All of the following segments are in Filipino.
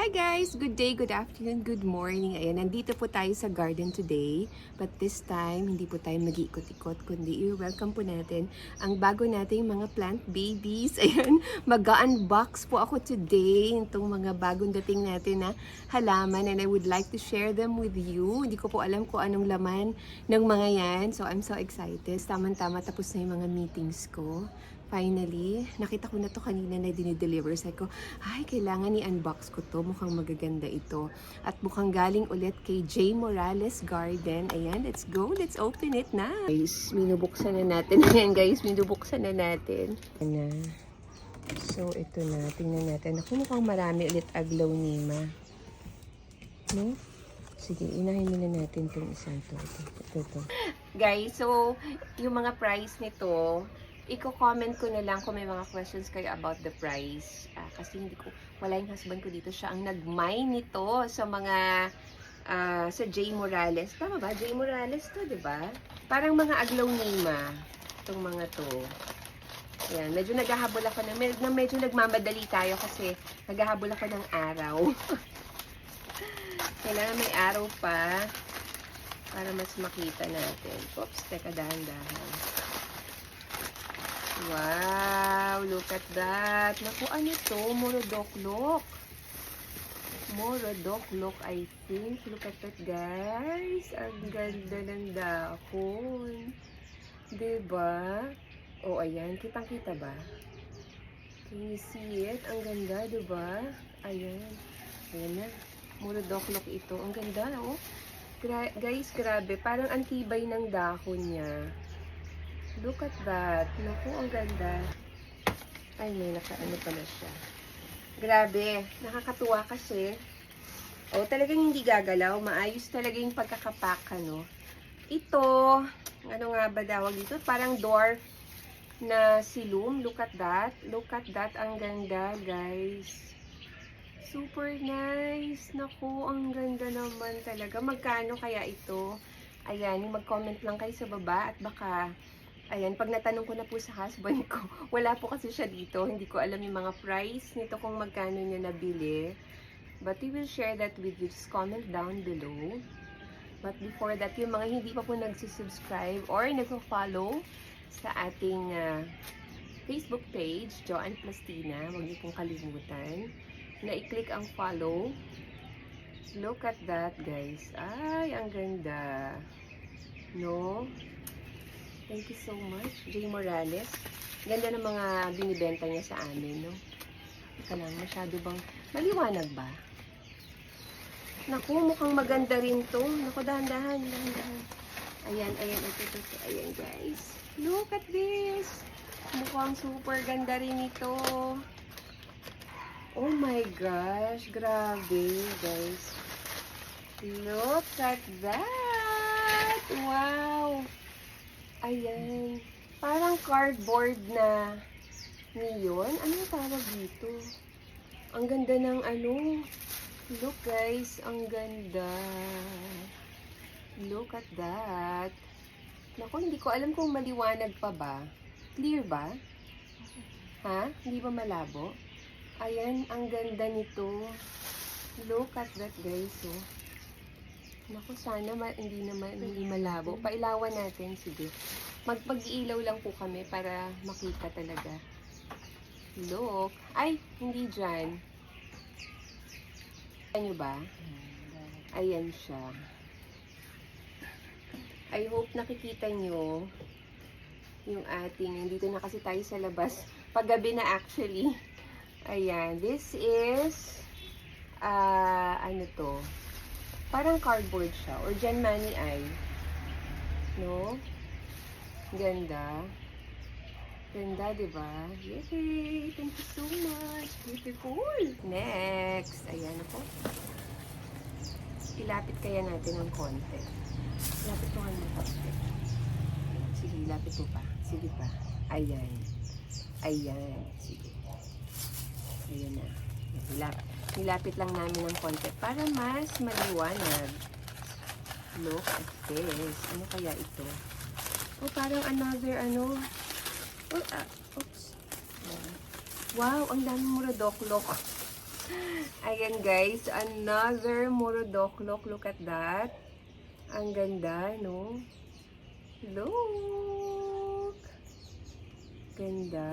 Hi guys! Good day, good afternoon, good morning. Ayan, nandito po tayo sa garden today. But this time, hindi po tayo mag-iikot-ikot, kundi i-welcome po natin ang bago nating mga plant babies. Ayan, mag-unbox po ako today itong mga bagong dating natin na halaman and I would like to share them with you. Hindi ko po alam kung anong laman ng mga yan. So I'm so excited. Tama-tama tapos na yung mga meetings ko. Finally, nakita ko na to kanina na dinideliver. Sabi ko, ay, kailangan i-unbox ko to. Mukhang magaganda ito. At mukhang galing ulit kay J. Morales Garden. Ayan, let's go. Let's open it na. Guys, minubuksan na natin. Ayan guys, minubuksan na natin. Ayan na. So, ito na. Tingnan natin. Ako mukhang marami ulit aglaw nima. No? Sige, inahin muna natin itong isang to. Ito. Guys, so, yung mga price nito, i-comment ko na lang kung may mga questions kayo about the price. Kasi wala yung husband ko dito. Siya ang nag-mine nito sa mga, sa J. Morales. Tama ba? J. Morales to, di ba? Parang mga aglaw nima. Itong mga to. Yan, medyo naghahabol ako medyo nagmamadali tayo kasi naghahabol ako ng araw. Kailangan may araw pa para mas makita natin. Oops, teka, dahan-dahan. Wow, look at that. Naku, ano to? Morodoklok. Morodoklok, I think. Look at that, guys. Ang ganda ng dahon. Diba? Oh, ayan. Kitang-kita ba? Can you see it? Ang ganda, diba? Ayan. Ayan na. Morodoklok ito. Ang ganda, oh. Guys, grabe. Parang antibay ng dahon niya. Look at that. Naku, ang ganda. Ay, may nakaano pala siya. Grabe. Nakakatuwa kasi. Oh, talagang hindi gagalaw. Maayos talaga yung pagkakapak, ano. Ito, ano nga ba tawag dito? Parang dwarf na silum. Look at that. Look at that. Ang ganda, guys. Super nice. Naku, ang ganda naman talaga. Magkano kaya ito? Ayan, mag-comment lang kayo sa baba at baka ayan, pag natanong ko na po sa husband ko, wala po kasi siya dito. Hindi ko alam yung mga price nito kung magkano niya nabili. But we will share that with you. Just comment down below. But before that, yung mga hindi pa po nagsisubscribe or nagpo-follow sa ating Facebook page, Joanne Plastina, huwag niyo pong kalimutan na i-click ang follow. Look at that, guys. Ay, ang ganda. No? Thank you so much, J. Morales. Ganda ng mga binibenta niya sa amin, no? Ika lang, masyado bang maliwanag ba? Naku, mukhang maganda rin to. Naku, dahan-dahan. Ayan, ito. Ayan, guys. Look at this. Mukhang super ganda rin ito. Oh my gosh, grabe, guys. Look at that. Wow. Ayan. Parang cardboard na neon. Ano yung tawag dito? Ang ganda ng ano. Look guys, ang ganda. Look at that. Naku, hindi ko alam kung maliwanag pa ba. Clear ba? Ha? Hindi ba malabo? Ayan, ang ganda nito. Look at that guys, oh. Naku, sana hindi malabo. Pailawan natin, sige. Mag-ilaw lang po kami para makita talaga. Look. Ay, hindi dyan. Ayan nyo ba? Ayan siya. I hope nakikita nyo yung ating, dito na kasi tayo sa labas. Paggabi na actually. Ayan, this is, ano to? Parang cardboard siya. Or Jan Mani ay. No? Ganda. Ganda, diba? Yay! Thank you so much. Beautiful. Next. Ayan ako. Ilapit kaya natin ng konti. Ilapit ko nga ng konti. Sige, ilapit mo pa. Sige pa. Ayan. Ayan. Sige. Ayan na. Nilapit lang namin ng konti para mas maliwanag. Look at this. Ano kaya ito? Oh, parang another ano. Oh, oops. Wow, ang dami morodoklok. Ayan guys, another Morodoklok. Look at that. Ang ganda, no? Look! Ganda.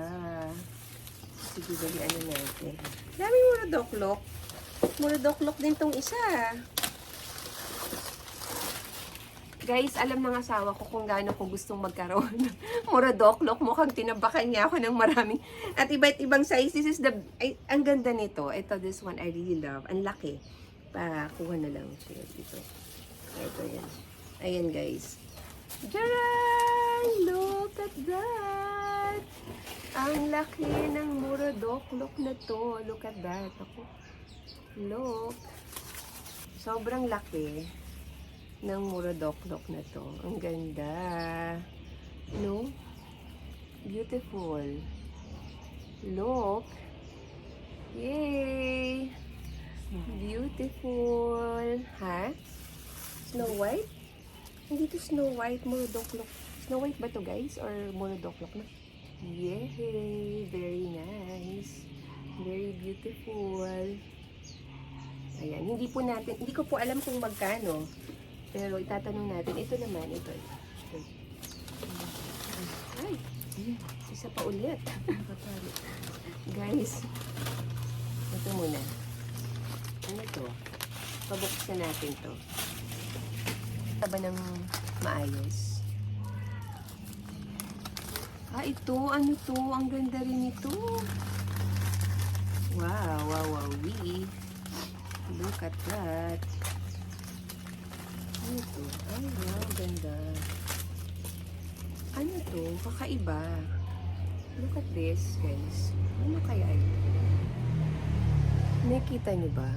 Sige, dali ano natin. Daming Morodoklok. Morodoklok din tong isa. Guys, alam ng asawa ko kung gaano ko gustong magkaroon ng Morodoklok. Mukhang tinabakan niya ako ng maraming. At iba't ibang size. This is the, ay, ang ganda nito. Ito, this one I really love. Ang laki. Pakuha na lang siya dito. Ito yan. Ayan guys. Jaran! Look at that! Ang laki ng Morodoklok na to. Look at that. Ako. Look. Sobrang laki ng Morodoklok na to. Ang ganda. No? Beautiful. Look. Yay! Beautiful. Ha? Snow White? Hindi to Snow White, Morodoklok. Snow White ba to guys? Or Morodoklok na? Yay! Very nice. Very beautiful. Ayan. Hindi ko po alam kung magkano. Pero itatanong natin. Ito naman. Ito. Ay! Isa pa ulit. Guys. Ito muna. Ano to? Pabuksan natin to. Taba ng maayos. Ito. Ano to? Ang ganda rin ito. Wow. Wow. Wow. Look at that. Ano to? Ay, wow. Ganda. Ano to? Kakaiba. Look at this, guys. Ano kaya ito? Nakita niyo ba?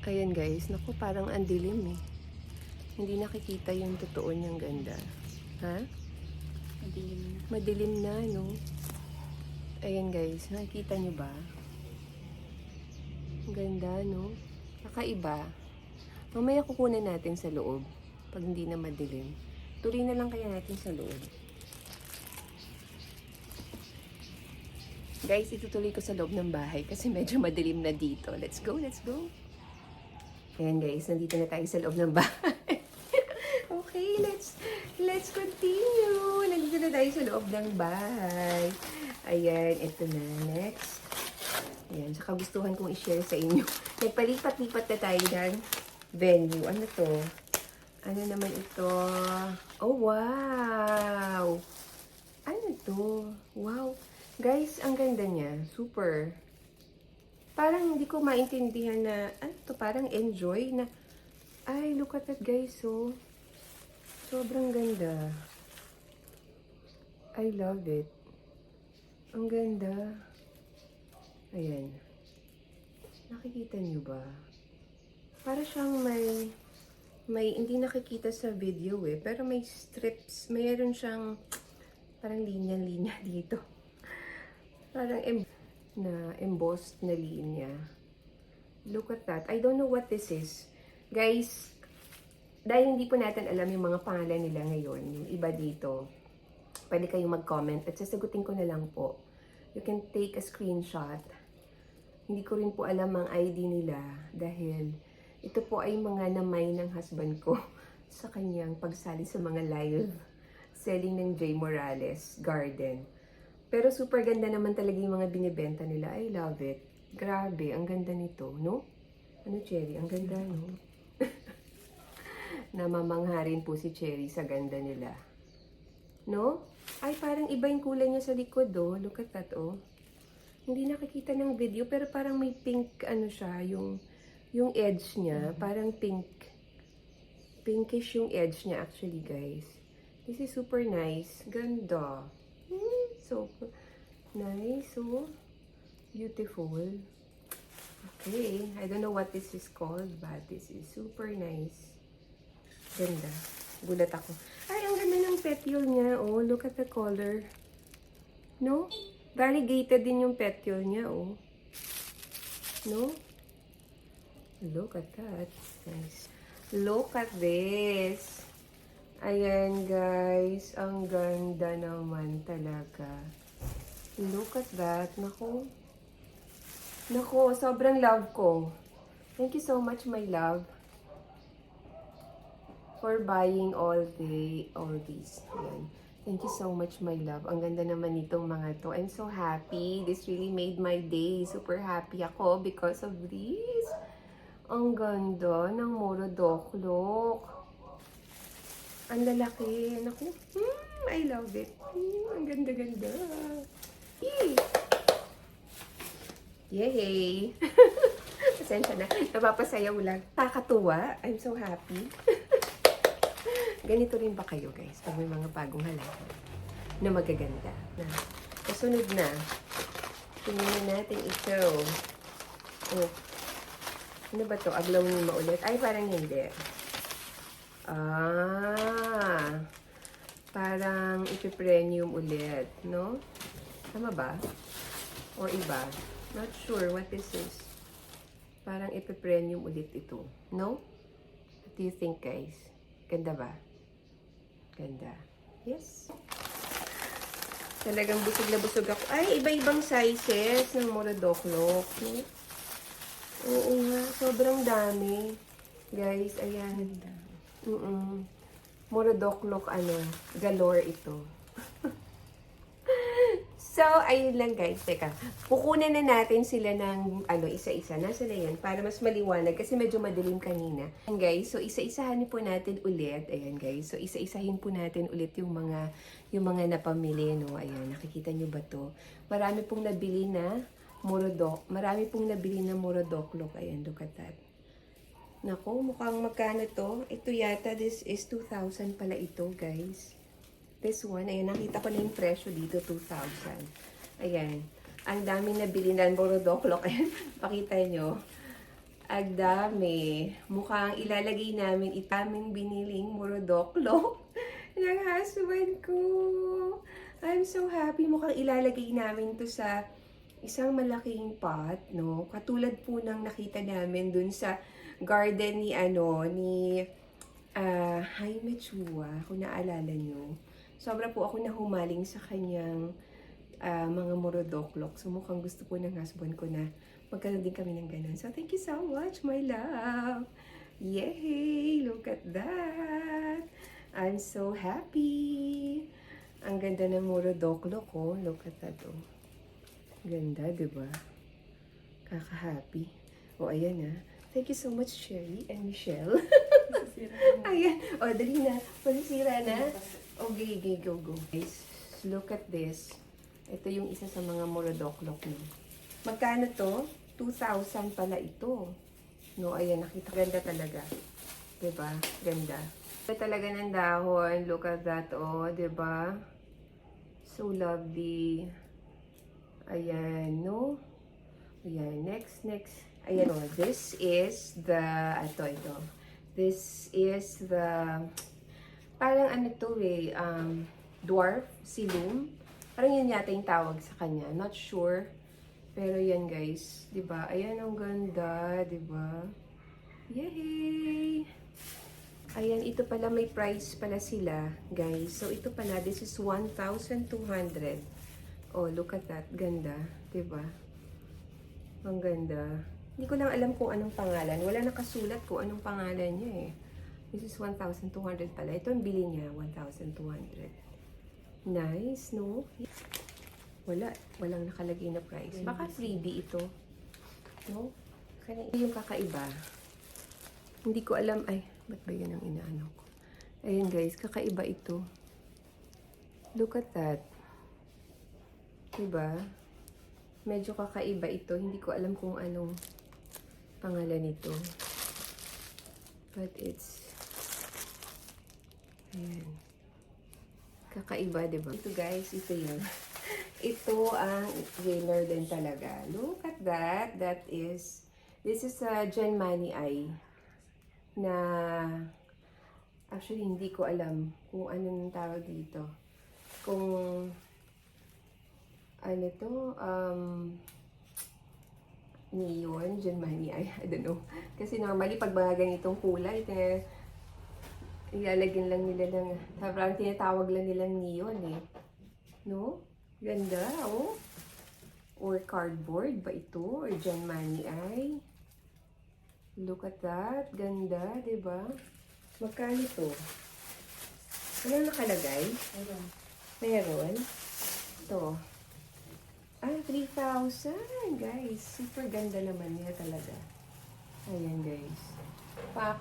Ayan, guys. Naku, parang ang dilim eh. Hindi nakikita yung totoo niyang ganda. Ha? Madilim na, no? Ayan, guys. Nakikita niyo ba? Ang ganda, no? Kakaiba. Mamaya kukunan natin sa loob. Pag hindi na madilim. Tuloy na lang kaya natin sa loob. Guys, itutuloy ko sa loob ng bahay kasi medyo madilim na dito. Let's go, let's go. Ayan guys, nandito na tayo sa loob ng bahay. Okay, let's continue. Nandito na tayo sa loob ng bahay. Ayan, ito na. Next. Ayan, saka gustuhan kong i-share sa inyo. Nagpalipat-lipat na tayo ng venue. Ano to? Ano naman ito? Oh, wow! Ano to? Wow! Guys, ang ganda niya. Super. Parang hindi ko maintindihan na, ano to? Parang enjoy na, ay, look at that guys, oh. Sobrang ganda. I love it. Ang ganda. Ayan. Nakikita niyo ba? Para siyang may hindi nakikita sa video eh, pero may strips, mayroon siyang parang linya-linya dito. Parang embossed na linya. Look at that. I don't know what this is. Guys, dahil hindi po natin alam yung mga pangalan nila ngayon, yung iba dito, pwede kayong mag-comment at sasagutin ko na lang po. You can take a screenshot. Hindi ko rin po alam ang ID nila dahil ito po ay mga namay ng husband ko sa kanyang pagsali sa mga live selling ng J. Morales Garden. Pero super ganda naman talaga yung mga binibenta nila. I love it. Grabe, ang ganda nito, no? Ano, Cherry? Ang ganda, no? Namamangha rin po si Cherry sa ganda nila. No? Ay, parang iba yung kulay niya sa likod, oh. Look at that, oh. Hindi nakikita ng video, pero parang may pink, ano siya, yung edge niya, parang pink. Pinkish yung edge niya actually, guys. This is super nice. Ganda. So nice. So beautiful. Okay. I don't know what this is called, but this is super nice. Ganda. Gulat ako. Ay, ang ganda ng petiole niya. Oh, look at the color. No? Variegated din yung petiole niya, oh. No? Look at that. Nice. Look at this. Ayan, guys. Ang ganda naman talaga. Look at that. Naku. Nako, sobrang love ko. Thank you so much, my love, for buying all these. Ayan. Thank you so much, my love. Ang ganda naman nitong mga to. I'm so happy. This really made my day. Super happy ako because of this. Ang ganda ng Morodoklok. Ang lalaki. Naku, I love it. Ang ganda-ganda. Yay! Pasensya na. Napapasayaw lang. Kakatuwa. I'm so happy. Ganito rin ba kayo, guys? Pag may mga bagong halaman na magaganda. Na kasunod na. Tingnan natin ito. Oh. Ano ba to? Aglaw ni maulit? Ay, parang hindi. Parang ipipremium ulit, no? Tama ba? Or iba? Not sure what this is. Parang ipipremium ulit ito, no? What do you think, guys? Ganda ba? Ganda. Yes. Talagang busog na busog ako. Ay, iba-ibang sizes ng Morodoklok. No? Oo nga, sobrang dami. Guys, ayan. Morodoklok, galore ito. So, ayun lang guys. Teka, kukunan na natin sila ng isa-isa. Nasa na yan? Para mas maliwanag kasi medyo madilim kanina. Ayan guys, so isa-isahan po natin ulit. Ayan guys, so isa-isahin po natin ulit yung mga napamili, no? Ayan, nakikita nyo ba to? Marami pong nabili na Morodoklok. Ayan, look at that. Naku, mukhang magkano to? Ito yata, this is 2,000 pala ito guys. This one, ayan, nakita ko na yung presyo dito, 2,000. Ayan. Ang daming nabili na Morodoklok. Ayan, pakita nyo. Ang dami. Mukhang ilalagay namin itaming biniling Morodoklok ng husband ko. I'm so happy. Mukhang ilalagay namin to sa isang malaking pot, no? Katulad po ng nakita namin dun sa garden ni Jaime Chua, kung naalala nyo. Sobra po ako nahumaling sa kanyang mga Morodoklok. So mukhang gusto po ng husband ko na magkaroon din kami ng ganun. So thank you so much, my love. Yay! Look at that! I'm so happy! Ang ganda ng Morodoklok ko. Look at that, oh. Ganda, diba? Kaka-happy. O, ayan ah. Thank you so much, Sherry and Michelle. Ayan. O, dali na. Masisira na. Okay, go. Guys, look at this. Ito yung isa sa mga Morodoklok niyo. Magkano to? 2,000 pala ito. No, ayan, nakita. Ganda talaga. Diba? Ganda. Ganda talaga ng dahon. Look at that, oh. Diba? So lovely. Ayan, no? Ayan, next. Ayan, oh. This is the, ito. This is the, parang dwarf silum. Parang yun yata yung tawag sa kanya. Not sure. Pero yan guys. Diba? Ayan, ang ganda. Diba? Yay! Ayan, ito pala may price pala sila, guys. So, ito pala, this is 1,200. Oh, look at that. Ganda. Diba? Ang ganda. Hindi ko lang alam kung anong pangalan. Wala nakasulat kung anong pangalan niya eh. This is 1,200 pala. Ito ang bili niya, 1,200. Nice, no? Walang nakalagay na price. Baka freebie ito. No? Ito yung kakaiba. Hindi ko alam. Ay, ba't ba yun ang inaano ko? Ayun guys, kakaiba ito. Look at that. Diba? Medyo kakaiba ito. Hindi ko alam kung anong pangalan nito. But it's ayan. Kakaiba, diba? Ito guys, ito yun. Ito ang winner din talaga. Look at that. This is a Genmani eye. Na, actually, hindi ko alam kung anong tawag dito. Kung, neon, Genmani eye. I don't know. Kasi normally, pag mga ganitong kulay, ilalagyan lang nila ng, parang tinatawag lang nilang neon eh. No? Ganda, oh. Or cardboard ba ito? Or Gen Money ay? Look at that. Ganda, di ba? Magkano ito? Ano nakalagay? Meron. Ito. 3,000, guys. Super ganda naman niya talaga. Ayan, guys.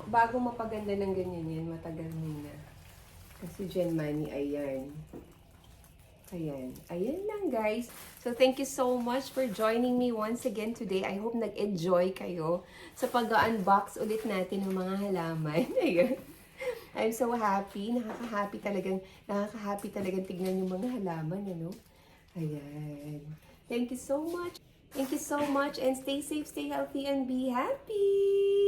Bago mapaganda ng ganyan yan, matagal muna. Kasi Gen Money, ayan. Ayan. Ayan lang, guys. So, thank you so much for joining me once again today. I hope nag-enjoy kayo sa pag-unbox ulit natin ng mga halaman. Ayan. I'm so happy. Nakaka-happy talagang tignan yung mga halaman, ano? Ayan. Thank you so much. Thank you so much and stay safe, stay healthy, and be happy!